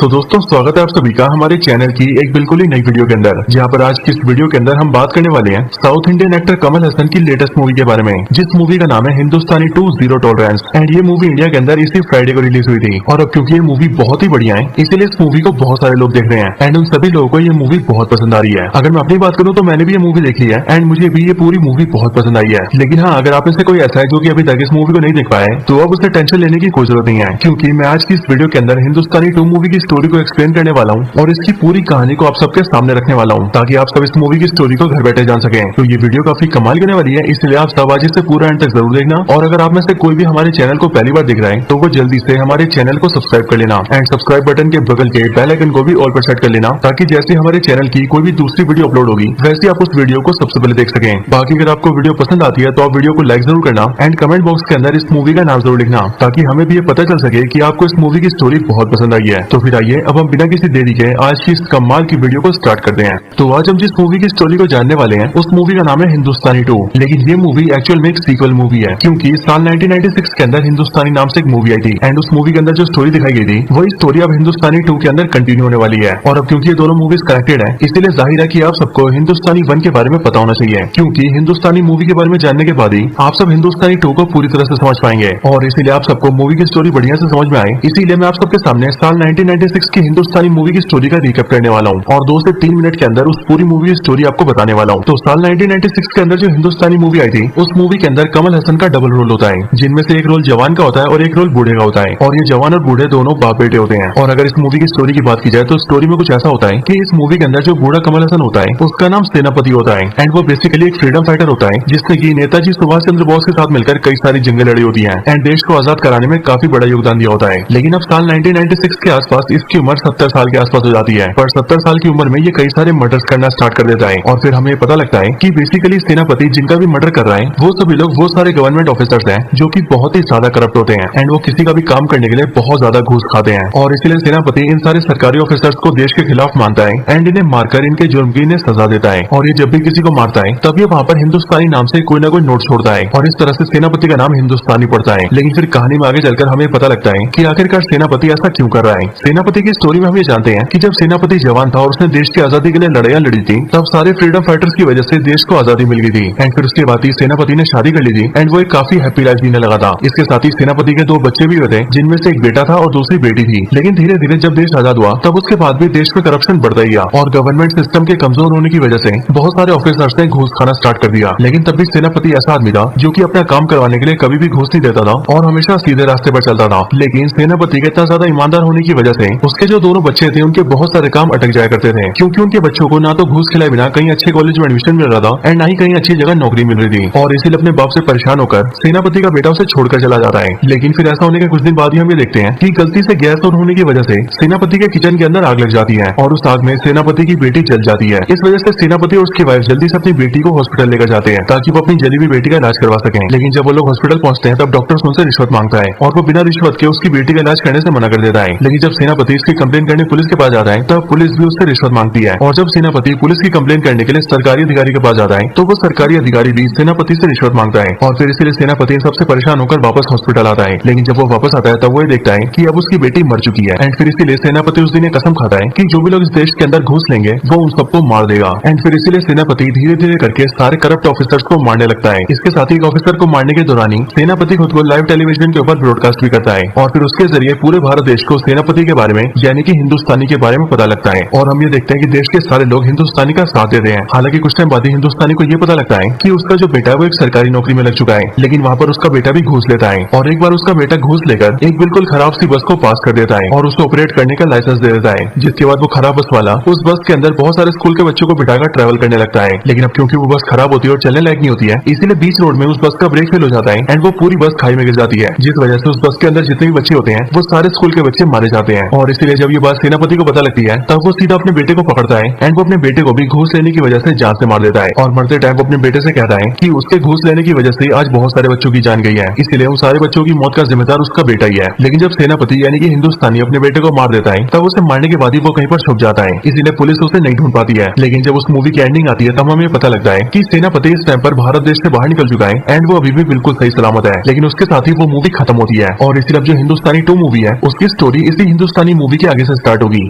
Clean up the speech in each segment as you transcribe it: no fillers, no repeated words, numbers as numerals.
तो दोस्तों स्वागत है आप सभी का हमारे चैनल की एक बिल्कुल ही नई वीडियो के अंदर, जहां पर आज की इस वीडियो के अंदर हम बात करने वाले हैं south Indian actor Kamal Haasan की लेटेस्ट मूवी के बारे में, जिस मूवी का नाम है हिंदुस्तानी 2 जीरो टॉलरेंस। एंड ये मूवी इंडिया के अंदर इसी फ्राइडे को रिलीज हुई थी। और अब क्योंकि ये मूवी बहुत ही बढ़िया है, इसीलिए इस मूवी को बहुत सारे लोग देख रहे हैं एंड उन सभी लोगों को ये मूवी बहुत पसंद आ रही है। अगर मैं अपनी बात करूँ तो मैंने भी ये मूवी देख ली है एंड मुझे भी ये पूरी मूवी बहुत पसंद आई है। लेकिन हाँ, अगर आप में से कोई ऐसा है जो कि अभी तक इस मूवी को नहीं देख पाया है, तो अब उसे टेंशन लेने की कोई जरूरत नहीं है, क्योंकि मैं आज की इस वीडियो के अंदर हिंदुस्तानी 2 मूवी की स्टोरी को एक्सप्लेन करने वाला हूँ और इसकी पूरी कहानी को आप सबके सामने रखने वाला हूँ, ताकि आप सब इस मूवी की स्टोरी को घर बैठे जान सकें। तो ये वीडियो काफी कमाल करने वाली है, इसलिए आप सब आज इसे पूरा एंड तक जरूर देखना। और अगर आप में से कोई भी हमारे चैनल को पहली बार देख रहा है, तो वो जल्दी से हमारे चैनल को सब्सक्राइब कर लेना एंड सब्सक्राइब बटन के बगल के बेल आइकन को भी ऑल पर सेट कर लेना, ताकि जैसे हमारे चैनल की कोई भी दूसरी वीडियो अपलोड होगी, वैसे आप उस वीडियो को सबसे पहले देख सकें। बाकी अगर आपको वीडियो पसंद आती है तो आप वीडियो को लाइक जरूर करना एंड कमेंट बॉक्स के अंदर इस मूवी का नाम जरूर लिखना, ताकि हमें भी ये पता चल सके कि आपको इस मूवी की स्टोरी बहुत पसंद आई है। तो फिर आइए अब हम बिना किसी देरी के आज की इस कमाल की वीडियो को स्टार्ट करते हैं। तो आज हम जिस मूवी की स्टोरी को जानने वाले हैं, उस मूवी का नाम है हिंदुस्तानी 2। लेकिन ये मूवी एक्चुअल में एक सीक्वल मूवी है, क्योंकि साल 1996 के अंदर हिंदुस्तानी नाम से एक मूवी आई थी एंड उस मूवी के अंदर जो स्टोरी दिखाई गई थी, वही स्टोरी अब हिंदुस्तानी 2 के अंदर कंटिन्यू होने वाली है। और अब क्योंकि ये दोनों मूवीज कनेक्टेड है, इसीलिए जाहिर है कि आप सबको हिंदुस्तानी 1 के बारे में पता होना चाहिए, क्योंकि हिंदुस्तानी मूवी के बारे में जानने के बाद ही आप सब हिंदुस्तानी 2 को पूरी तरह से समझ पाएंगे। और इसीलिए आप सबको मूवी की स्टोरी बढ़िया से समझ में आए, इसीलिए मैं आप सबके सामने साल 1996 की हिंदुस्तानी मूवी की स्टोरी का रिकैप करने वाला हूँ और 2 से 3 मिनट के अंदर उस पूरी मूवी की स्टोरी आपको बताने वाला हूँ। तो साल 1996 के अंदर जो हिंदुस्तानी मूवी आई थी, उस मूवी के अंदर कमल हसन का डबल रोल होता है, जिनमें से एक रोल जवान का होता है और एक रोल बूढ़े का होता है। और ये जवान और बूढ़े दोनों बाप बेटे होते हैं। और अगर इस मूवी की स्टोरी की बात की जाए तो स्टोरी में कुछ ऐसा होता है कि इस मूवी के अंदर जो बूढ़ा कमल हसन होता है, उसका नाम सेनापति होता है एंड वो बेसिकली एक फ्रीडम फाइटर होता है, जिसने की नेताजी सुभाष चंद्र बोस के साथ मिलकर कई सारी जंगें लड़ी होती है एंड देश को आजाद कराने में काफी बड़ा योगदान दिया होता है। लेकिन अब साल 1996 के आसपास इसकी उम्र 70 साल के आसपास हो जाती है, पर 70 साल की उम्र में ये कई सारे मर्डर्स करना स्टार्ट कर देता है। और फिर हमें पता लगता है कि बेसिकली सेनापति जिनका भी मर्डर कर रहा है, वो सभी लोग वो सारे गवर्नमेंट ऑफिसर्स हैं जो कि बहुत ही ज्यादा करप्ट होते हैं एंड वो किसी का भी काम करने के लिए बहुत ज्यादा घूस खाते हैं। और इसीलिए सेनापति इन सारे सरकारी ऑफिसर्स को देश के खिलाफ मानता है एंड इन्हें मारकर इनके जुर्म की इन्हें सजा देता है। और ये जब भी किसी को मारता है, तब ये वहाँ पर हिंदुस्तानी नाम से कोई ना कोई नोट छोड़ता है और इस तरह से सेनापति का नाम हिंदुस्तानी पड़ता है। लेकिन फिर कहानी में आगे चलकर हमें पता लगता है कि आखिरकार सेनापति ऐसा क्यों कर रहा है। सेनापति की स्टोरी में हम ये जानते हैं कि जब सेनापति जवान था और उसने देश की आजादी के लिए लड़ाइयाँ लड़ी थी, तब सारे फ्रीडम फाइटर्स की वजह से देश को आजादी मिल गई थी एंड फिर उसके बाद ही सेनापति ने शादी कर ली थी एंड वो एक काफी हैप्पी लाइफ जीने लगा था। इसके साथ ही सेनापति के 2 बच्चे भी हुए थे, जिनमें से एक बेटा था और दूसरी बेटी थी। लेकिन धीरे धीरे जब देश आजाद हुआ, तब उसके बाद भी देश में करप्शन बढ़ता ही गया और गवर्नमेंट सिस्टम के कमजोर होने की वजह से बहुत सारे ऑफिसर्स ने घूस खाना स्टार्ट कर दिया। लेकिन तब भी सेनापति ऐसा आदमी था जो कि अपना काम करवाने के लिए कभी भी घूस नहीं देता था और हमेशा सीधे रास्ते पर चलता था। लेकिन सेनापति के इतना ज्यादा ईमानदार होने की वजह से उसके जो दोनों बच्चे थे, उनके बहुत सारे काम अटक जाया करते थे, क्योंकि उनके बच्चों को ना तो घूस खिलाए बिना कहीं अच्छे कॉलेज में एडमिशन मिल रहा था एंड ना ही कहीं अच्छी जगह नौकरी मिल रही थी। और इसीलिए अपने बाप से परेशान होकर सेनापति का बेटा उसे छोड़कर चला जाता है। लेकिन फिर ऐसा होने के कुछ दिन बाद ही हम ये देखते हैं कि गलती से गैस ऑन होने की वजह से सेनापति के किचन के अंदर आग लग जाती है और उस आग में सेनापति की बेटी जल जाती है। इस वजह से सेनापति और उसकी वाइफ जल्दी से अपनी बेटी को हॉस्पिटल लेकर जाते हैं, ताकि वो अपनी जली हुई बेटी का इलाज करवा सकें। लेकिन जब वो लोग हॉस्पिटल पहुंचते हैं, तब डॉक्टर उनसे रिश्वत मांगता है और वो बिना रिश्वत के उसकी बेटी का इलाज करने से मना कर देता है। लेकिन जब सेनापति इसकी कंप्लेन करने पुलिस के पास जाता है, तब पुलिस भी उससे रिश्वत मांगती है। और जब सेनापति पुलिस की कंप्लेन करने के लिए सरकारी अधिकारी के पास जाता है, तो वो सरकारी अधिकारी भी सेनापति से रिश्वत मांगता है और फिर इसीलिए सेनापति सबसे परेशान होकर वापस हॉस्पिटल आता है। लेकिन जब वो वापस आता है, तब वो देखता है कि अब उसकी बेटी मर चुकी है एंड फिर इसीलिए सेनापति उस दिन ये कसम खाता है कि जो भी लोग इस देश के अंदर घूस लेंगे, वो उन सबको मार देगा। एंड फिर इसीलिए सेनापति धीरे धीरे करके सारे करप्ट ऑफिसर्स को मारने लगता है। इसके साथ ही एक ऑफिसर को मारने के दौरान ही सेनापति खुद को लाइव टेलीविजन के ऊपर ब्रॉडकास्ट भी करता है और फिर उसके जरिए पूरे भारत देश को सेनापति के बारे में, यानी कि हिंदुस्तानी के बारे में पता लगता है। और हम ये देखते हैं कि देश के सारे लोग हिंदुस्तानी का साथ देते हैं। हालांकि कुछ टाइम बाद ही हिंदुस्तानी को ये पता लगता है कि उसका जो बेटा है वो एक सरकारी नौकरी में लग चुका है, लेकिन वहाँ पर उसका बेटा भी घूस लेता है और एक बार उसका बेटा घूस लेकर एक बिल्कुल खराब सी बस को पास कर देता है और उसे ऑपरेट करने का लाइसेंस दे देता है। जिसके बाद वो खराब बस वाला उस बस के अंदर बहुत सारे स्कूल के बच्चों को बिठाकर ट्रैवल करने लगता है। लेकिन अब क्योंकि वो बस खराब होती है और चलने लायक नहीं होती है, इसीलिए बीच रोड में उस बस का ब्रेक फेल हो जाता है एंड वो पूरी बस खाई में गिर जाती है, जिस वजह से उस बस के अंदर जितने भी बच्चे होते हैं, वो सारे स्कूल के बच्चे मारे जाते हैं। और इसीलिए जब ये बात सेनापति को पता लगती है, तब वो सीधा अपने बेटे को पकड़ता है एंड वो अपने बेटे को भी घूस लेने की वजह से जान से मार देता है। और मरते टाइम वो अपने बेटे से कहता है कि उसके घूस लेने की वजह से आज बहुत सारे बच्चों की जान गई है, इसलिए उन सारे बच्चों की मौत का जिम्मेदार उसका बेटा ही है। लेकिन जब सेनापति यानी कि हिंदुस्तानी अपने बेटे को मार देता है, तब उसे मारने के बाद ही वो कहीं पर छुप जाता है, इसीलिए पुलिस उसे नहीं ढूंढ पाती है। लेकिन जब उस मूवी की एंडिंग आती है, तब हमें पता लगता है कि सेनापति इस टाइम पर भारत देश से बाहर निकल चुका है एंड वो अभी भी बिल्कुल सही सलामत है। लेकिन उसके साथ ही वो मूवी खत्म होती है और इसीलिए अब जो हिंदुस्तानी 2 मूवी है, उसकी स्टोरी इसी हिंदुस्तानी हिंदुस्तानी मूवी के आगे से स्टार्ट होगी।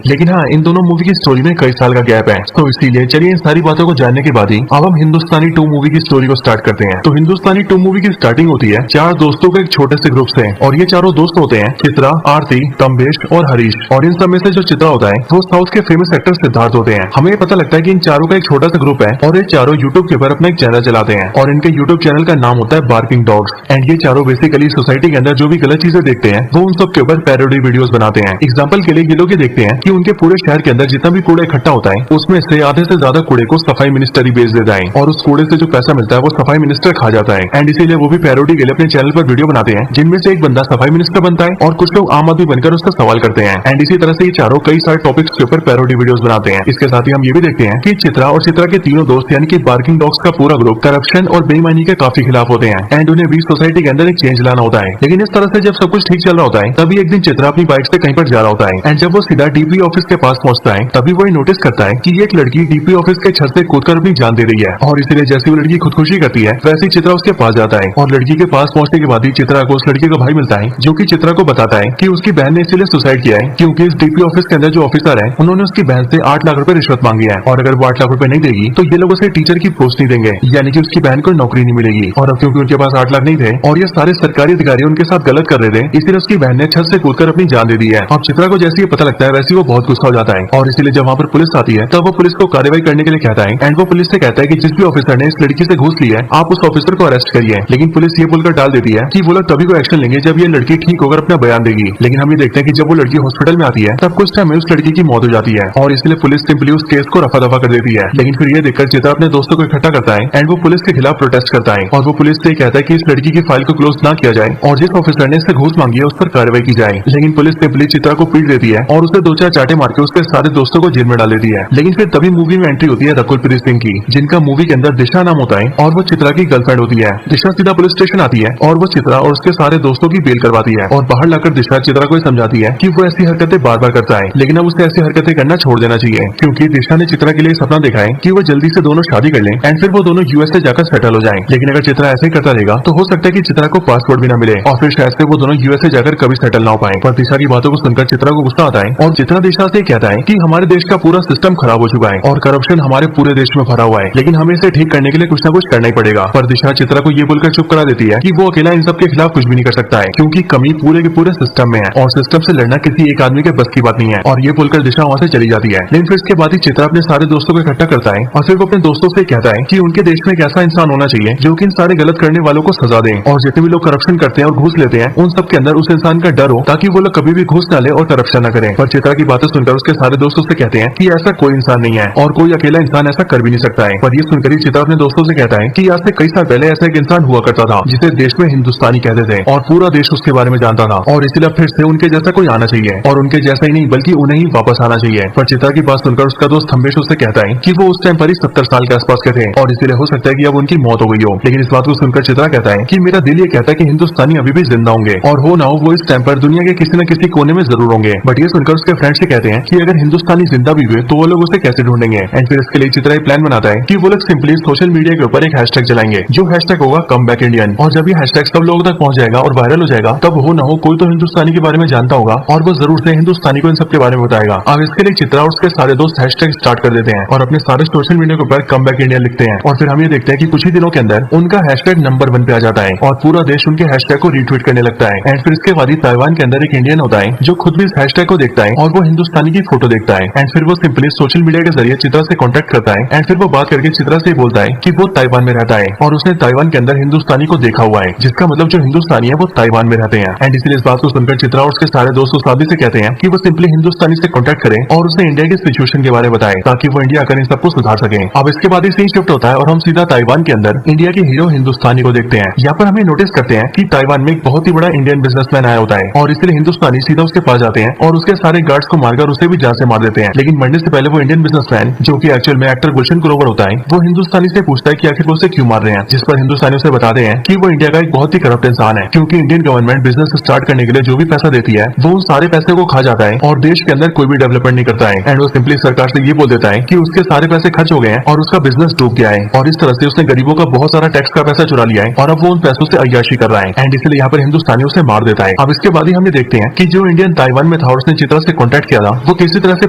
लेकिन हाँ, इन दोनों मूवी की स्टोरी में कई साल का गैप है, तो इसीलिए चलिए इन सारी बातों को जानने के बाद ही अब हम हिंदुस्तानी 2 मूवी की स्टोरी को स्टार्ट करते हैं। तो हिंदुस्तानी 2 मूवी की स्टार्टिंग होती है 4 दोस्तों के एक छोटे से ग्रुप से, और ये चारों दोस्त होते हैं चित्रा, आरती, कमलेश और हरीश। और इन सब में से जो चित्रा होता है वो साउथ के फेमस एक्टर सिद्धार्थ होते हैं। हमें पता लगता है कि इन चारों का एक छोटा सा ग्रुप है और ये चारों यूट्यूब के ऊपर अपना एक चैनल चलाते हैं, और इनके यूट्यूब चैनल का नाम होता है बार्किंग डॉग्स। एंड ये चारों बेसिकली सोसाइटी के अंदर जो भी गलत चीजें देखते हैं वो उन सब के ऊपर पैरोडी वीडियोस बनाते हैं। एग्जांपल के लिए ये लोग ये देखते हैं कि उनके पूरे शहर के अंदर जितना भी कूड़ा इकट्ठा होता है उसमें से आधे से ज्यादा कूड़े को सफाई मिनिस्टर ही बेच देता है, और उस कूड़े से जो पैसा मिलता है वो सफाई मिनिस्टर खा जाता है। एंड इसीलिए वो भी पैरोडी के लिए अपने चैनल पर वीडियो बनाते हैं जिनमें से एक बंदा सफाई मिनिस्टर बनता है और कुछ लोग आम आदमी बनकर उसका सवाल करते हैं। एंड इसी तरह से ये चारों कई सारे टॉपिक्स के ऊपर पैरोडी वीडियोस बनाते हैं। इसके साथ ही हम ये भी देखते हैं कि चित्रा और चित्रा के तीनों दोस्त यानी कि बार्किंग डॉग्स का पूरा ग्रुप करप्शन और बेईमानी के काफी खिलाफ होते हैं, एंड उन्हें भी सोसाइटी के अंदर एक चेंज लाना होता है। लेकिन इस तरह से जब सब कुछ ठीक चल रहा होता है तभी एक दिन चित्रा अपनी बाइक से कहीं पर जा रहा होता है, एंड जब वो सीधा डीपी ऑफिस के पास पहुंचता है तभी वो नोटिस करता है कि एक लड़की डीपी ऑफिस के छत से कूदकर अपनी जान दे रही है। और इसीलिए जैसी वो लड़की खुदकुशी करती है वैसे ही चित्रा उसके पास जाता है, और लड़की के पास पहुंचने के बाद ही चित्रा को उस लड़के का भाई मिलता है जो कि चित्रा को बताता है कि उसकी बहन ने इसीलिए सुसाइड किया है क्योंकि इस डीपी ऑफिस के अंदर जो ऑफिसर है उन्होंने उसकी बहन से 8 लाख रुपए रिश्वत मांगी है, और अगर वो 8 लाख रुपए नहीं देगी तो ये लोग उसे टीचर की पोस्ट नहीं देंगे, यानी कि उसकी बहन को नौकरी नहीं मिलेगी। और अब क्योंकि उनके पास 8 लाख नहीं थे और ये सारे सरकारी अधिकारी उनके साथ गलत कर रहे थे, इसीलिए उसकी बहन ने छत से कूदकर अपनी जान दे दी है। अब चित्रा को जैसे ही पता लगता है वैसे वो बहुत गुस्सा हो जाता है, और इसीलिए जब वहाँ पर पुलिस आती है तब वो पुलिस को कार्रवाई करने के लिए कहता है, एंड वो पुलिस से कहता है कि जिस भी ऑफिसर ने इस लड़की से घूस ली है आप उस ऑफिसर को अरेस्ट करिए। लेकिन पुलिस ये बोलकर डाल देती है कि वो लोग तभी को एक्शन लेंगे जब ये लड़की ठीक होकर अपना बयान देगी। लेकिन हम ये देखते हैं कि जब वो लड़की हॉस्पिटल में आती है तब कुछ टाइम में उस लड़की की मौत हो जाती है, और इसलिए पुलिस सिंपली उस केस को रफा दफा कर देती है। लेकिन फिर ये देखकर चित्रा अपने दोस्तों को इकट्ठा करता है एंड वो पुलिस के खिलाफ प्रोटेस्ट करता है, और वो पुलिस से कहता है कि इस लड़की की फाइल को क्लोज ना किया जाए और जिस ऑफिसर ने इससे घूस मांगी है उस पर कार्रवाई की जाए। लेकिन पुलिस सिंपली चित्रा को पीट देती है और उसे 2-4 चाटे मार के उसके सारे दोस्तों को जेल में डाल देती है। लेकिन फिर तभी मूवी में एंट्री होती है रकुल प्रीत सिंह की, जिनका मूवी के अंदर दिशा नाम होता है, और वो चित्रा की गर्लफ्रेंड होती है। दिशा सीधा पुलिस स्टेशन आती है और वो चित्रा और उसके सारे दोस्तों की बेल करवाती है, और बाहर लाकर दिशा चित्रा को समझाती है कि वो ऐसी हरकतें बार बार करता है, लेकिन अब उसे ऐसी हरकतें करना छोड़ देना चाहिए क्योंकि दिशा ने चित्रा के लिए सपना देखा है कि वो जल्दी से दोनों शादी कर लें एंड फिर वो दोनों यूएसए जाकर सेटल हो जाएं। लेकिन अगर चित्रा ऐसे ही करता रहेगा तो हो सकता है कि चित्रा को पासपोर्ट भी ना मिले और फिर शायद से वो दोनों यूएसए जाकर कभी सेटल ना हो पाए। पर दिशा की बातों को सुनकर चित्रा को गुस्सा आता है और चित्रा दिशा से कहता है कि हमारे देश का पूरा सिस्टम खराब हो चुका है और करप्शन हमारे पूरे देश में भरा हुआ है, लेकिन हमें इसे ठीक करने के लिए कुछ ना कुछ करना ही पड़ेगा। पर दिशा चित्रा को ये बोलकर चुप करा देती है कि वो अकेला इन सब के खिलाफ कुछ भी नहीं कर सकता है क्योंकि कमी पूरे के पूरे सिस्टम में है और सिस्टम से लड़ना किसी एक आदमी के बस की बात नहीं है। और ये बोलकर दिशा वहाँ से चली जाती है। लेकिन फिर इसके बाद ही चित्रा अपने सारे दोस्तों को इकट्ठा करता है और फिर वो अपने दोस्तों से कहता है कि उनके देश में एक ऐसा इंसान होना चाहिए जो कि इन सारे गलत करने वालों को सजा दे, और जितने भी लोग करप्शन करते हैं और घूस लेते हैं उन सब के अंदर उस इंसान का डर हो ताकि वो लोग कभी भी घूस न ले और करप्शन न करें। पर चित्रा की बातें सुनकर उसके सारे दोस्तों से कहते हैं कि ऐसा कोई इंसान नहीं है और कोई अकेला इंसान ऐसा कर भी नहीं सकता है। पर ये सुनकर ही चित्रा अपने दोस्तों से कहता है कि आज से कई साल पहले ऐसा एक इंसान हुआ करता था जिसे देश में हिंदुस्तानी कहते थे और पूरा देश उसके बारे में जानता था, और इसलिए फिर से उनके जैसा कोई आना चाहिए और उनके जैसा ही नहीं बल्कि उन्हें ही वापस आना चाहिए। पर चित्रा की बात सुनकर उसका दोस्त हमेश उससे कहता है कि वो उस टाइम पर ही 70 साल के आसपास के थे और इसीलिए हो सकता है कि अब उनकी मौत हो गई हो। लेकिन इस बात को सुनकर चित्रा कहता है कि मेरा दिल ये कहता है कि हिंदुस्तानी अभी भी जिंदा होंगे और हो ना हो वो इस टाइम पर दुनिया के किसी न किसी कोने में जरूर होंगे। बट ये सुनकर उसके फ्रेंड से कहते हैं कि अगर हिंदुस्तानी जिंदा भी हुए तो वो लोग उसे कैसे ढूंढेंगे। एंड फिर इसके लिए चित्रा प्लान बनाता है कि वो लोग सिंपली सोशल मीडिया के ऊपर एक हैशटैग चलाएंगे जो हैशटैग होगा कम बैक इंडियन, और जब ये हैशटैग सब लोगों तक पहुंच जाएगा और वायरल हो जाएगा तब हो ना हो कोई तो हिंदुस्तानी के बारे में जानता होगा और वो जरूर से हिंदुस्तानी को इन सब के बारे में बताएगा। अब इसके लिए चित्रा और उसके सारे दोस्त हैशटैग स्टार्ट कर देते हैं और अपने सारे सोशल मीडिया के ऊपर कम बैक इंडिया लिखते हैं, और फिर हम ये देखते हैं कि कुछ ही दिनों के अंदर उनका हैशटैग नंबर 1 पे आ जाता है और पूरा देश उनके हैशटैग को रीट्वीट करने लगता है। एंड फिर इसके बाद ही ताइवान के अंदर एक इंडियन होता है जो खुद भी इस हैशटैग को देखता है और वो हिंदुस्तानी की फोटो देखता है। एंड फिर वो सिंपली सोशल मीडिया के जरिए चित्रा से कॉन्टेक्ट करता है एंड फिर वो बात करके चित्रा से बोलता है कि वो ताइवान में रहता है और उसने ताइवान के अंदर हिंदुस्तानी को देखा हुआ है, जिसका मतलब जो हिंदुस्तानी है वो ताइवान में रहते हैं। एंड इसलिए इस बात को सुनकर चित्रा और उसके सारे दोस्त उस आदमी से कहते हैं कि वो सिंपली हिंदुस्तानी से कॉन्टेक्ट करें और उसे इंडिया की सिचुएशन के बारे में बताए ताकि वो इंडिया आकर इन सबको सुधार सके। अब इसके बाद ही सीन शिफ्ट होता है और हम सीधा ताइवान के अंदर इंडिया के हीरो हिंदुस्तानी को देखते हैं। यहाँ पर हमें नोटिस करते हैं कि ताइवान में एक बहुत ही बड़ा इंडियन बिजनेसमैन आया होता है और इसलिए हिंदुस्तानी सीधा उसके पास जाते हैं और उसके सारे गार्ड्स को मारकर उसे भी जान से मार देते हैं। लेकिन मरने से पहले वो इंडियन बिजनेसमैन जो कि एक्चुअल में एक्टर गुलशन ग्रोवर होता है वो हिंदुस्तानी से पूछता है कि आखिर वो उसे क्यों मार रहे हैं, जिस पर हिंदुस्तानी उसे बताते हैं कि वो इंडिया का एक बहुत ही करप्ट इंसान है क्योंकि इंडियन गवर्नमेंट बिजनेस स्टार्ट करने के लिए जो भी पैसा देती है वो उन सारे पैसे को खा जाता है और देश के अंदर कोई भी डेवलपमेंट नहीं करता है। एंड वो सिंपली सरकार से ये बोल देता है कि उसके सारे पैसे खर्च हो गए हैं और उसका बिजनेस डूब गया है और इस तरह से उसने गरीबों का बहुत सारा टैक्स का पैसा चुरा लिया है और अब वो उन पैसों से अय्याशी कर रहा है। एंड इसलिए यहाँ पर हिंदुस्तानी उसे मार देता है। अब इसके बाद ही हम ये देखते हैं कि जो इंडियन ताइवान ताइवान में था और उसने चित्रा से कांटेक्ट किया था, वो किसी तरह से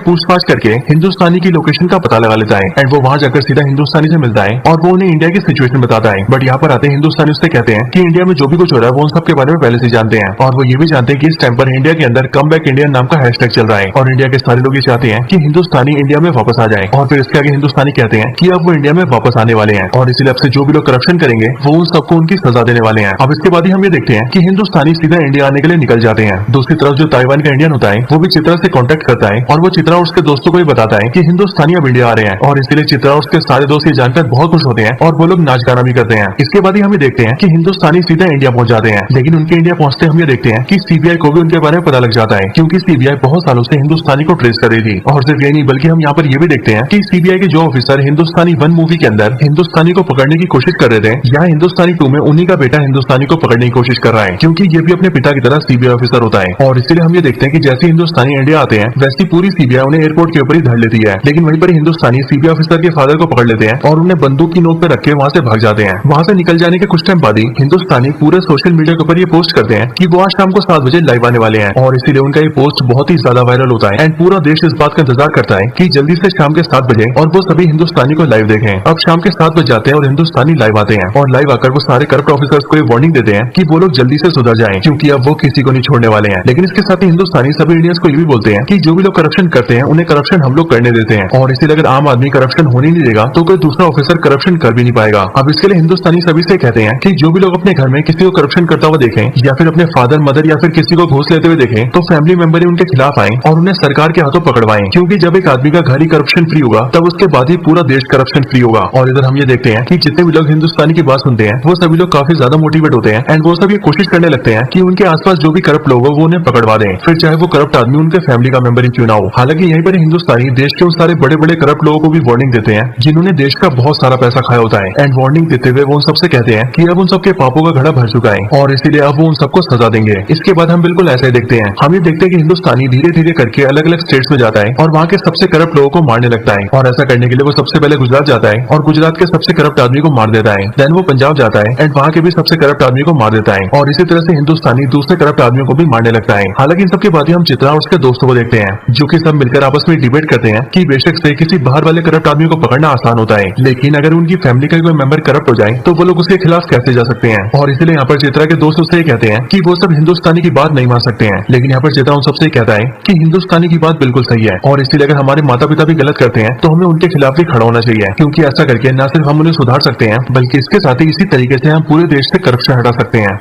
पूछताछ करके हिंदुस्तानी की लोकेशन का पता लगा लेता है एंड वो वहाँ जाकर सीधा हिंदुस्तानी से मिलता है और वो उन्हें इंडिया की सिचुएशन बताता है। बट यहाँ पर आते हिंदुस्तानी उससे कहते हैं कि इंडिया में जो भी कुछ हो रहा है वो उन सब के बारे में पहले से जानते हैं और वो ये भी जानते हैं कि इस टाइम पर इंडिया के अंदर कम बैक इंडियन नाम का हैशटैग चल रहा है और इंडिया के सारे लोग ये चाहते हैं कि हिंदुस्तानी इंडिया में वापस आ जाए। और फिर इसके आगे हिंदुस्तानी कहते हैं कि अब वो इंडिया में वापस आने वाले हैं और इसीलिए अब से जो भी लोग करप्शन करेंगे वो उन सबको उनकी सजा देने वाले हैं। अब इसके बाद ही हम ये देखते हैं कि हिंदुस्तानी सीधा इंडिया आने के लिए निकल जाते हैं। दूसरी तरफ जो ताइवान का इंडियन होता है वो भी चित्रा से कांटेक्ट करता है और वो चित्रा और उसके दोस्तों को भी बताता है कि हिंदुस्तानी अब इंडिया आ रहे हैं और इसीलिए चित्रा और उसके सारे दोस्त ये जानकर बहुत खुश होते हैं और वो लोग नाच गाना भी करते हैं। इसके बाद ही हम ये देखते हैं कि हिंदुस्तानी सीधा इंडिया पहुंच जाते हैं, लेकिन उनके इंडिया पहुंचते हम ये देखते हैं कि सीबीआई को भी उनके बारे में पता लग जाता है क्योंकि सीबीआई बहुत सालों से हिंदुस्तानी को ट्रेस कर रही थी। और सिर्फ यही नहीं बल्कि हम यहाँ पर ये भी देखते हैं कि सीबीआई के जो ऑफिसर हिंदुस्तानी 1 मूवी के अंदर हिंदुस्तानी को पकड़ने की कोशिश कर रहे थे, यहाँ हिंदुस्तानी 2 में उन्हीं का बेटा हिंदुस्तानी को पकड़ने की कोशिश कर रहा है क्योंकि ये भी अपने पिता की तरह सीबीआई ऑफिसर होता है। और इसीलिए हम ये देखते हैं कि जैसे हिंदुस्तानी इंडिया आते हैं वैसी पूरी सीबीआई उन्हें एयरपोर्ट के ऊपर ही धर लेती है, लेकिन वहीं पर हिंदुस्तानी सीबीआई ऑफिसर के फादर को पकड़ लेते हैं और उन्हें बंदूक की नोक पर रख के वहाँ से भाग जाते हैं। वहाँ से निकल जाने के कुछ टाइम बाद ही हिंदुस्तानी पूरे सोशल मीडिया के ऊपर ये पोस्ट करते हैं कि वो आज शाम को 7 बजे लाइव आने वाले हैं और इसीलिए उनका ये पोस्ट बहुत ही ज्यादा वायरल होता है एंड पूरा देश इस बात का इंतजार करता है कि जल्दी से शाम के 7 बजे और वो सभी हिंदुस्तानी को लाइव देखें। अब शाम के 7 बज जाते हैं और हिंदुस्तानी लाइव आते हैं और लाइव आकर वो सारे करप्ट ऑफिसर्स को ये वार्निंग देते हैं कि वो लोग जल्दी से सुधर जाएं क्योंकि अब वो किसी को नहीं छोड़ने वाले हैं। लेकिन इसके साथ ही हिंदुस्तानी सभी इंडियंस को ये भी बोलते हैं कि जो भी लोग करप्शन करते हैं उन्हें करप्शन हम लोग करने देते हैं और इसीलिए अगर आम आदमी करप्शन होने नहीं देगा तो कोई दूसरा ऑफिसर करप्शन कर भी नहीं पाएगा। अब इसके लिए हिंदुस्तानी सभी से कहते हैं कि जो भी लोग अपने घर में किसी को करप्शन करता हुआ देखें या फिर अपने फादर मदर या फिर किसी को घूस लेते हुए देखें तो फैमिली मेंबर ही उनके खिलाफ आए और उन्हें सरकार के हाथों पकड़वाएं क्योंकि जब एक आदमी का घर ही करप्शन फ्री होगा तब उसके बाद ही पूरा देश करप्शन फ्री होगा। और इधर हम ये देखते हैं कि जितने भी लोग हिंदुस्तानी की बात सुनते हैं वो सभी लोग काफी ज्यादा मोटिवेट होते हैं एंड वो सब ये कोशिश करने लगते हैं कि उनके आसपास जो भी करप्ट लोग हो वो उन्हें पकड़वा दें, फिर चाहे वो करप्ट आदमी उनके फैमिली का मेंबर ही क्यों ना हो। हालांकि यहीं पर हिंदुस्तानी देश के उन सारे बड़े बड़े करप्ट लोगों को भी वार्निंग देते हैं जिन्होंने देश का बहुत सारा पैसा खाया होता है एंड वार्निंग देते हुए वो उन सबसे कहते हैं कि अब उन सबके पापों का घड़ा भर चुका है और इसीलिए अब वो उन सबको सजा देंगे। इसके बाद हम बिल्कुल ऐसा ही देखते हैं, हम ये देखते हैं कि हिंदुस्तानी धीरे धीरे करके अलग अलग स्टेट्स में जाता है और वहाँ के सबसे करप्ट लोगों को मारने लगता है और ऐसा करने के लिए वो सबसे पहले गुजरात जाता है और गुजरात के सबसे करप्ट आदमी को मार देता है। देन वो पंजाब जाता है एंड वहाँ के भी सबसे करप्ट आदमी को मार देता है और इसी तरह से हिंदुस्तानी दूसरे करप्ट आदमियों को भी मारने लगता है। हालांकि इन सबके बाद ही हम चित्रा और उसके दोस्तों को देखते हैं जो कि सब मिलकर आपस में डिबेट करते हैं कि बेशक से किसी बाहर वाले करप्ट आदमी को पकड़ना आसान होता है, लेकिन अगर उनकी फैमिली का कोई मेंबर करप्ट हो जाए तो वो लोग उसके खिलाफ कैसे जा सकते हैं। और इसलिए यहाँ पर चित्रा के दोस्त उससे कहते हैं कि वो सब हिंदुस्तानी की बात नहीं मान सकते हैं, लेकिन यहाँ पर चित्रा उन सबसे कहता है कि हिंदुस्तानी की बात बिल्कुल सही है और इसलिए अगर हमारे माता पिता भी गलत करते हैं तो हमें उनके खिलाफ भी खड़ा होना चाहिए क्योंकि ऐसा करके न सिर्फ हम उन्हें सुधार सकते हैं बल्कि इसके साथ ही इसी तरीके से हम पूरे देश से करप्शन हटा सकते हैं।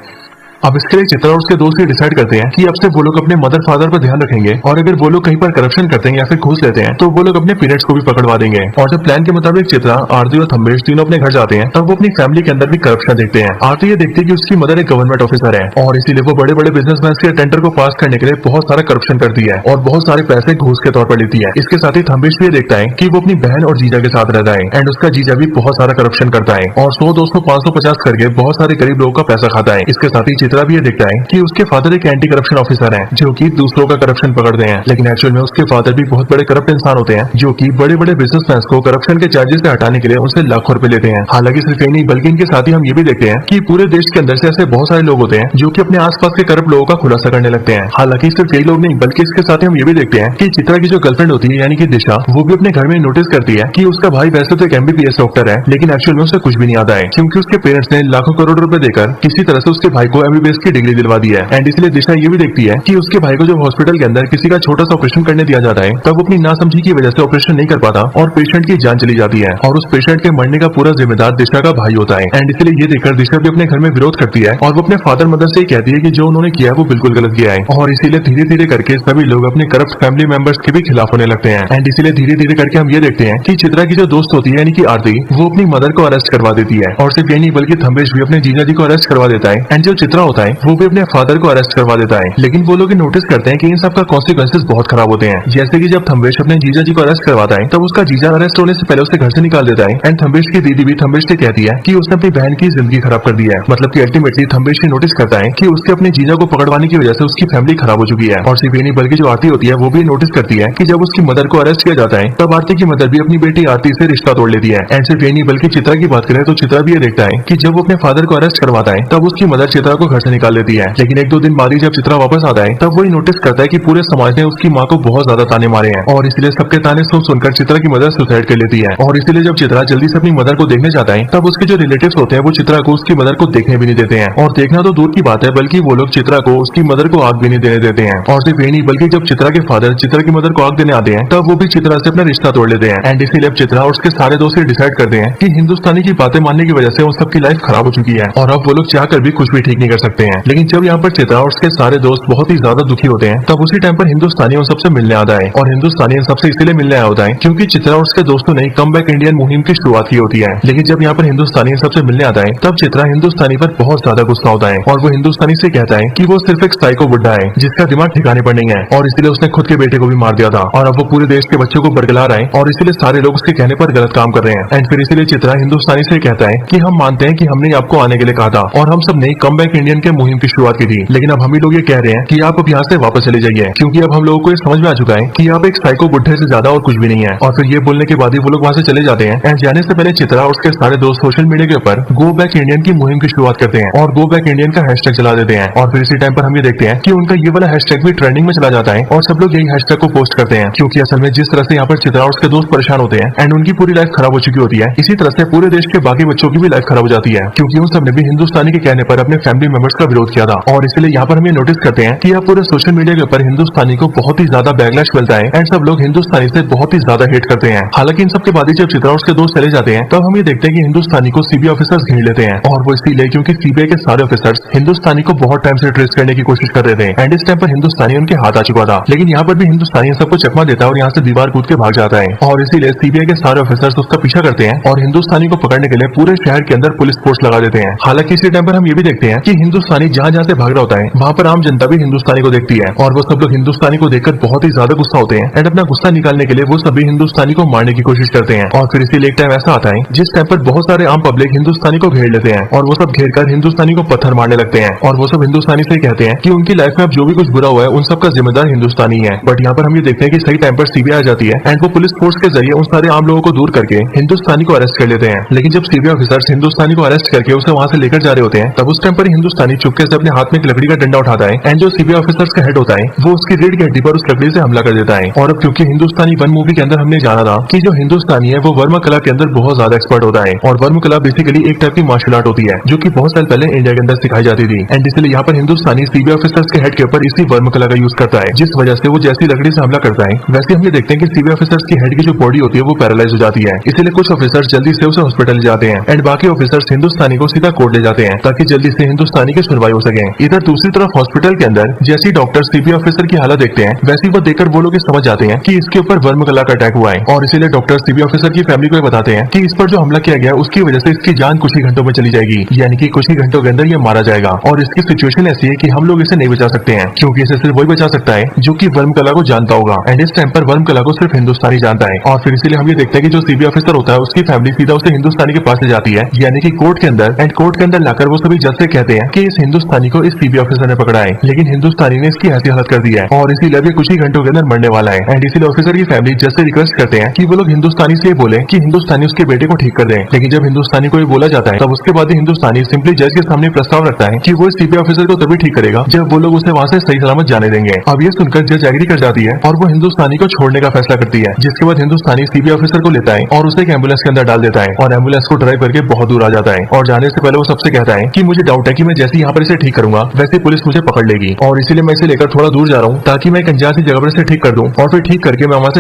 अब इसके लिए चित्रा और उसके दोस्त ये डिसाइड करते हैं कि अब से वो लोग अपने मदर फादर पर ध्यान रखेंगे और अगर वो लोग कहीं पर करप्शन करते हैं या फिर घूस लेते हैं तो वो लोग अपने पेरेंट्स को भी पकड़वा देंगे। और जब प्लान के मुताबिक चित्रा, आरती और थम्बेश तीनों अपने घर जाते हैं तब वो अपनी फैमिली के अंदर भी करप्शन देखते हैं। आरती ये देखती है कि उसकी मदर एक गवर्नमेंट ऑफिसर है और इसीलिए वो बड़े बड़े बिजनेसमैन के टेंडर को पास करने के लिए बहुत सारा करप्शन करती है और बहुत सारे पैसे घूस के तौर पर लेती है। इसके साथ ही थम्बेश भी देखता है कि वो अपनी बहन और जीजा के साथ रहता है एंड उसका जीजा भी बहुत सारा करप्शन करता है और 100, 200, 550 करके बहुत सारे गरीब लोगों का पैसा खाता है। इसके साथ ही चित्रा भी ये देखता है कि उसके फादर एक एंटी करप्शन ऑफिसर हैं जो कि दूसरों का करप्शन पकड़ते हैं, लेकिन एक्चुअल में उसके फादर भी बहुत बड़े करप्ट इंसान होते हैं जो कि बड़े बड़े बिजनेसमैन को करप्शन के चार्जेस से हटाने के लिए उनसे लाखों रुपए लेते हैं। हालांकि सिर्फ यही नहीं बल्कि इनके साथ ही हम ये भी देखते हैं कि पूरे देश के अंदर से ऐसे बहुत सारे लोग होते हैं जो कि अपने आसपास के करप्ट लोगों का खुलासा करने लगते हैं। हालांकि सिर्फ यही लोग नहीं बल्कि इसके साथ ही हम ये भी देखते हैं कि चित्रा की जो गर्लफ्रेंड होती है यानी कि दिशा, वो भी अपने घर में नोटिस करती है कि उसका भाई वैसे तो एक MBBS डॉक्टर है लेकिन एक्चुअल में उसे कुछ भी नहीं आता है क्योंकि उसके पेरेंट्स ने लाखों करोड़ रुपए देकर किसी तरह से उसके भाई को MBBS की डिग्री दिलवा दी है। एंड इसलिए दिशा ये भी देखती है कि उसके भाई को जब हॉस्पिटल के अंदर किसी का छोटा सा ऑपरेशन करने दिया जाता है तब वो अपनी नासमझी की वजह से ऑपरेशन नहीं कर पाता और पेशेंट की जान चली जाती है और उस पेशेंट के मरने का पूरा जिम्मेदार दिशा का भाई होता है। एंड इसलिए ये देखकर दिशा भी अपने घर में विरोध करती है और वो अपने फादर मदर से कहती है कि जो उन्होंने किया है वो बिल्कुल गलत किया है और इसीलिए धीरे धीरे करके सभी लोग अपने करप्ट फैमिली मेंबर्स के भी खिलाफ होने लगते हैं। एंड इसीलिए धीरे धीरे करके हम ये देखते हैं कि चित्रा की जो दोस्त होती है यानी कि आरती, वो अपनी मदर को अरेस्ट करवा देती है और सिर्फ यही नहीं बल्कि थम्बेश भी अपने जीजा जी को अरेस्ट करवा देता है एंड जो चित्रा होता है वो भी अपने फादर को अरेस्ट करवा देता है। लेकिन वो लोग नोटिस करते हैं कि इन सब का कॉन्सिक्वेंसेस बहुत खराब होते हैं। जैसे कि जब थम्बेश अपने जीजा जी को अरेस्ट करवाता है तब उसका जीजा अरेस्ट होने से पहले उसे घर से निकाल देता है एंड थम्बेश की दीदी भी थम्बेश से कहती है कि उसने अपनी बहन की जिंदगी खराब कर दी है। मतलब कि अल्टीमेटली थम्बेश भी नोटिस करता है कि उसके अपने जीजा को पकड़वाने की वजह से उसकी फैमिली खराब हो चुकी है। और सिर्फ ये नहीं बल्कि जो आरती होती है वो भी नोटिस करती है कि जब उसकी मदर को अरेस्ट किया जाता है तब आरती की मदर भी अपनी बेटी आरती से रिश्ता तोड़ लेती है। एंड सिर्फ ये नहीं बल्कि चित्रा की बात करें तो चित्रा भी ये देखता है कि जब वो अपने फादर को अरेस्ट करवाता है तब उसकी मदर चित्रा को घर से निकाल लेती है। लेकिन एक दो दिन बाद ही जब चित्रा वापस आता है तब वही नोटिस करता है कि पूरे समाज ने उसकी माँ को बहुत ज्यादा ताने मारे हैं और इसलिए सबके ताने सुनकर चित्रा की मदर सुसाइड कर लेती है। और इसीलिए जब चित्रा जल्दी से अपनी मदर को देखने जाता है तब उसके जो रिलेटिव्स होते हैं वो चित्रा को उसकी मदर को देखने भी नहीं देते हैं। और देखना तो दूर की बात है बल्कि वो लोग चित्रा को उसकी मदर को आग भी नहीं देने देते हैं। और सिर्फ ये नहीं बल्कि जब चित्रा के फादर चित्रा की मदर को आग देने आते हैं तब वो भी चित्रा से अपना रिश्ता तोड़ लेते हैं। एंड इसीलिए अब चित्रा और उसके सारे दोस्त डिसाइड करते हैं कि हिंदुस्तानी की बातें मानने की वजह से उन सबकी लाइफ खराब हो चुकी है और अब वो लोग चाहकर भी कुछ भी ठीक नहीं कर सकते हैं। लेकिन जब यहाँ पर चित्रा और उसके सारे दोस्त बहुत ही ज्यादा दुखी होते हैं तब उसी टाइम पर हिंदुस्तानी उन सबसे मिलने आता है। और हिंदुस्तानी इन सबसे इसीलिए मिलने आया होता है क्योंकि चित्रा और उसके दोस्तों ने कम बैक इंडियन मुहिम की शुरुआत की होती है। लेकिन जब यहाँ पर हिंदुस्तानी इन सबसे मिलने आता है तब चित्रा हिंदुस्तानी पर बहुत ज्यादा गुस्सा होता है और वो हिंदुस्तानी से कहता है कि वो सिर्फ एक साइको बुड्ढा है जिसका दिमाग ठिकाने पर नहीं है और इसीलिए उसने खुद के बेटे को भी मार दिया था और अब वो पूरे देश के बच्चों को बरगला रहा है और इसीलिए सारे लोग उसके कहने पर गलत काम कर रहे हैं। एंड फिर इसीलिए चित्रा हिंदुस्तानी से कहता है कि हम मानते हैं कि हमने आपको आने के लिए कहा था और हम सब ने कम बैक इंडियन के मुहिम की शुरुआत की थी, लेकिन अब हम ही लोग ये कह रहे हैं कि आप अब यहाँ से वापस चले जाइए क्योंकि अब हम लोगों को ये समझ में आ चुका है कि आप एक साइको बुड्ढे से ज्यादा और कुछ भी नहीं है। और फिर ये बोलने के बाद ही वो लोग वहाँ से चले जाते हैं। एंड जाने से पहले चित्रा और उसके सारे दोस्त सोशल मीडिया के ऊपर गो बैक इंडियन की मुहिम की शुरुआत करते हैं और गो बैक इंडियन का हैशटैग चला देते हैं। और फिर इसी टाइम पर हम ये देखते हैं कि उनका ये वाला हैशटैग भी ट्रेंडिंग में चला जाता है और सब लोग यही हैशटैग को पोस्ट करते हैं क्योंकि असल में जिस तरह से यहाँ पर चित्रा और उसके दोस्त परेशान होते हैं एंड उनकी पूरी लाइफ खराब हो चुकी होती है, इसी तरह से पूरे देश के बाकी बच्चों की भी लाइफ खराब हो जाती है क्योंकि उन सब ने भी हिंदुस्तानी के कहने पर अपने फैमिली मेंबर्स का विरोध किया था। और इसलिए यहाँ पर हम ये नोटिस करते हैं कि अब पूरे सोशल मीडिया के ऊपर हिंदुस्तानी को बहुत ही ज्यादा बैकलैश मिलता है एंड सब लोग हिंदुस्तानी से बहुत ही ज्यादा हेट करते हैं। हालांकि इन सब के बाद ही जब चित्रा और उसके दोस्त चले जाते हैं तब हम ये देखते हैं कि हिंदुस्तानी को सीबीआई ऑफिसर्स घेर लेते हैं और वो इसीलिए क्योंकि सीबीआई के सारे ऑफिसर्स हिंदुस्तानी को बहुत टाइम से ट्रेस करने की कोशिश कर रहे थे एंड इस टाइम पर हिंदुस्तानी उनके हाथ आ चुका था। लेकिन यहाँ पर भी हिंदुस्तानी सबको चकमा देता है और यहाँ से दीवार कूद के भाग जाता है और इसीलिए सीबीआई के सारे ऑफिसर्स उसका पीछा करते हैं और हिंदुस्तानी को पकड़ने के लिए पूरे शहर के अंदर पुलिस फोर्स लगा देते हैं। हालांकि इसी टाइम पर हम ये भी देखते हैं कि हिंदुस्तानी जहाँ जहाँ से भाग रहा होता है वहाँ पर आम जनता भी हिंदुस्तानी को देखती है और वो सब लोग हिंदुस्तानी को देखकर बहुत ही ज्यादा गुस्सा होते हैं एंड अपना गुस्सा निकालने के लिए वो सभी हिंदुस्तानी को मारने की कोशिश करते हैं। और फिर इसीलिए एक टाइम ऐसा आता है जिस टाइम पर बहुत सारे आम पब्लिक हिंदुस्तानी को घेर लेते हैं और वो सब घेर कर हिंदुस्तानी को पत्थर मारने लगते हैं और वो सब हिंदुस्तानी से कहते हैं कि उनकी लाइफ में अब जो भी कुछ बुरा हुआ है उन सबका जिम्मेदार हिंदुस्तानी है। बट यहाँ पर हम ये देखते हैं कि सही टाइम पर सीबीआई आ जाती है एंड वो पुलिस फोर्स के जरिए उन सारे आम लोगों को दूर करके हिंदुस्तानी को अरेस्ट कर लेते हैं। लेकिन जब सीबीआई ऑफिसर्स हिंदुस्तानी को अरेस्ट करके उसे वहाँ से लेकर जा रहे होते हैं तब उस टाइम पर हिंदुस्तानी चुपके से अपने हाथ में एक लकड़ी का डंडा उठाता है एंड जो सीबीआई ऑफिसर्स का हेड होता है वो उसकी रीढ़ की हड्डी पर उस लकड़ी से हमला कर देता है। और अब क्योंकि हिंदुस्तानी वन मूवी के अंदर हमने जाना था कि जो हिंदुस्तानी है वो वर्मा कला के अंदर बहुत ज्यादा एक्सपर्ट होता है और वर्मा कला बेसिकली एक टाइप की मार्शल आर्ट होती है जो कि बहुत साल पहले इंडिया के अंदर सिखाई जाती थी एंड इसलिए यहाँ पर हिंदुस्तानी सीबीआई ऑफिसर्स के हेड के ऊपर इसी वर्मा कला का यूज करता है जिस वजह से वो जैसी लकड़ी से हमला करता है वैसे हम ये देखते हैं कि सीबीआई ऑफिसर्स की हेड की जो बॉडी होती है वो पैरालाइज हो जाती है। इसलिए कुछ ऑफिसर्स जल्दी से उसे हॉस्पिटल ले जाते हैं एंड बाकी ऑफिसर्स हिंदुस्तानी को सीधा कोर्ट ले जाते हैं ताकि जल्दी से हिंदुस्तानी की सुनवाई हो सके। इधर दूसरी तरफ हॉस्पिटल के अंदर जैसे डॉक्टर सीबीआई ऑफिसर की हालत देखते हैं वैसे वो देखकर वो लोग समझ जाते हैं कि इसके ऊपर वर्म कला का अटैक हुआ है और इसीलिए डॉक्टर सीबीआई ऑफिसर की फैमिली को ये बताते हैं कि इस पर जो हमला किया गया उसकी वजह से इसकी जान कुछ ही घंटों में चली जाएगी, यानी कि कुछ ही घंटों के अंदर ये मारा जाएगा और इसकी सिचुएशन ऐसी है कि हम लोग इसे नहीं बचा सकते हैं क्योंकि इसे सिर्फ वही बचा सकता है जो कि वर्म कला को जानता होगा एंड इस टाइम पर वर्म कला को सिर्फ हिंदुस्तानी जानता है। और फिर इसीलिए हम ये देखते हैं कि जो सीबीआई ऑफिसर होता है उसकी फैमिली सीधा उसे हिंदुस्तानी के पास ले जाती है यानी कि कोर्ट के अंदर एंड कोर्ट के अंदर लाकर वो सभी जज से कहते हैं कि इस हिंदुस्तानी को इस सीबीआई ऑफिसर ने पकड़ा है, लेकिन हिंदुस्तानी ने इसकी ऐसी हालत कर दी है और इसीलिए अभी कुछ ही घंटों के अंदर मरने वाला है। एंड इसीलिए ऑफिसर की फैमिली जज से रिक्वेस्ट करते हैं कि वो लोग हिंदुस्तानी से बोले कि हिंदुस्तानी उसके बेटे को ठीक कर दे। लेकिन जब हिंदुस्तानी को ये बोला जाता है तब उसके बाद हिंदुस्तानी सिंपली जज के सामने प्रस्ताव रखता है कि वो सीबीआई ऑफिसर को तभी ठीक करेगा जब वो लोग उसे वहाँ से सही सलामत जाने देंगे। अब ये सुनकर जज एग्री कर जाती है और वो हिंदुस्तानी को छोड़ने का फैसला करती है, जिसके बाद हिंदुस्तानी सीबीआई ऑफिसर को लेता है और उसे एक एम्बुलेंस के अंदर डाल देता है और एम्बुलेंस को ड्राइव करके बहुत दूर आ जाता है। और जाने से पहले वो सबसे कहता है कि मुझे डाउट है कि मैं जैसे यहाँ पर इसे ठीक करूंगा वैसे पुलिस मुझे पकड़ लेगी और इसीलिए मैं इसे लेकर थोड़ा दूर जा रहा हूँ ताकि मैं एक अनजान सी जगह पर इसे ठीक कर दूं और फिर ठीक करके मैं वहाँ से